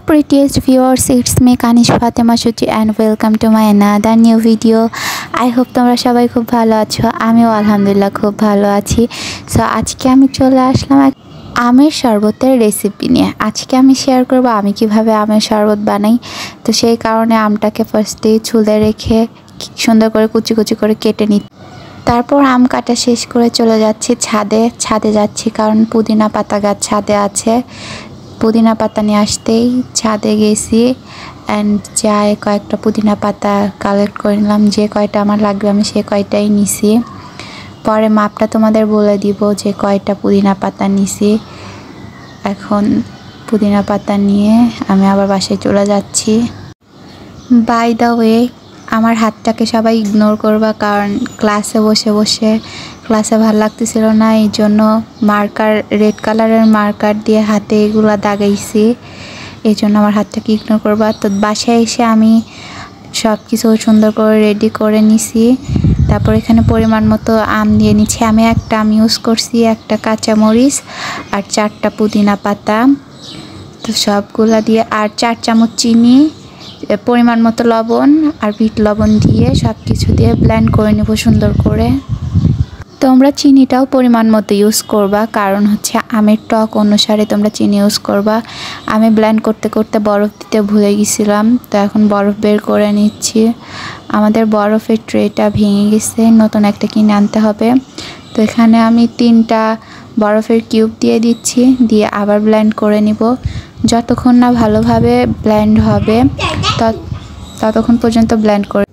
prettiest viewers, it's me Kanish Fatima Shuchi and welcome to my another new video. I hope তোমরা সবাই খুব ভালো আছো। আমিও আলহামদুলিল্লাহ খুব ভালো আছি। সো আজকে আমি চলে আসলাম আমের শরবতের রেসিপি নিয়ে। আজকে আমি শেয়ার করব আমি কিভাবে আমের শরবত বানাই। তো সেই কারণে আমটাকে ফার্স্টে ছুলে রেখে সুন্দর করে কুচি কুচি করে কেটে নিই। তারপর আম কাটা শেষ করে চলে যাচ্ছি ছাদে যাচ্ছি, কারণ পুদিনা পাতা গাছ ছাদে আছে। পুদিনা পাতা নিয়ে আসতেই ছাদে গেছি অ্যান্ড যাই কয়েকটা পুদিনা পাতা কালেক্ট করে নিলাম। যে কয়টা আমার লাগবে আমি সে কয়টাই নিছি। পরে মাপটা তোমাদের বলে দিব যে কয়টা পুদিনা পাতা নিছি। এখন পুদিনা পাতা নিয়ে আমি আবার বাসায় চলে যাচ্ছি। বাই দ্য ওয়ে, আমার হাতটাকে সবাই ইগনোর করবা, কারণ ক্লাসে বসে ক্লাসে ভালো লাগতেছিল না, এই জন্য রেড কালারের মার্কার দিয়ে হাতে এগুলো দাগাইছি। এই জন্য আমার হাতটাকে ইগনোর করবা। তো বাসায় এসে আমি সব কিছু সুন্দর করে রেডি করে নিছি। তারপর এখানে পরিমাণ মতো আম দিয়ে নিচ্ছি। আমি একটা আম ইউজ করছি, একটা কাঁচামরিচ আর 4টা পুদিনা পাতা। তো সবগুলা দিয়ে আর 4 চামচ চিনি, পরিমাণ মতো লবণ আর বিট লবণ দিয়ে সব কিছু দিয়ে ব্লেন্ড করে নেব সুন্দর করে। তোমরা চিনিটাও পরিমাণ মতো ইউজ করবা, কারণ হচ্ছে আমের টক অনুসারে তোমরা চিনি ইউজ করবা। আমি ব্লেন্ড করতে করতে বরফ দিতে ভুলে গেছিলাম, তো এখন বরফ বের করে নিচ্ছি। আমাদের বরফের ট্রেটা ভেঙে গেছে, নতুন একটা কিনে আনতে হবে। তো এখানে আমি 3টা বরফের কিউব দিয়ে দিচ্ছি, দিয়ে আবার ব্লেন্ড করে নিব। যতক্ষণ না ভালোভাবে ব্লেন্ড হবে ততক্ষণ পর্যন্ত ব্লেন্ড করে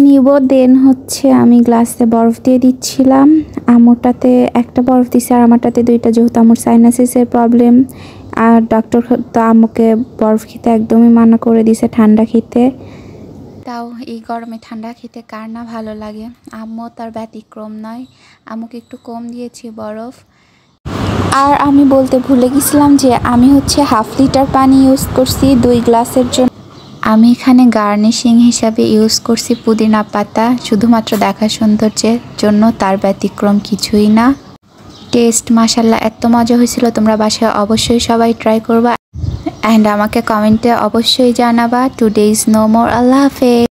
নিব। দেন হচ্ছে আমি গ্লাসে বরফ দিয়ে দিচ্ছিলাম। আমটাতে একটা বরফ দিচ্ছে আর আমারটাতে 2টা, যেহেতু আমার সাইনাসিসের প্রবলেম। আর ডক্টর তো আমাকে বরফ খেতে একদমই মানা করে দিছে, ঠান্ডা খেতে। তাও এই গরমে ঠান্ডা খেতে কার না ভালো লাগে। আম্মু তার ব্যতিক্রম নয়, আম্মুকে একটু কম দিয়েছি বরফ। আর আমি বলতে ভুলে গেছিলাম যে আমি হচ্ছে 1/2 লিটার পানি ইউজ করছি 2 গ্লাসের জন্য। আমি এখানে গার্নিশিং হিসাবে ইউজ করছি পুদিনা পাতা, শুধুমাত্র দেখা সৌন্দর্যের জন্য, তার ব্যতিক্রম কিছুই না। টেস্ট মাশাআল্লাহ এত মজা হয়েছিল, তোমরা বাসায় অবশ্যই সবাই ট্রাই করবা অ্যান্ড আমাকে কমেন্টে অবশ্যই জানাবা। Today is no more. আল্লাহ হাফেজ।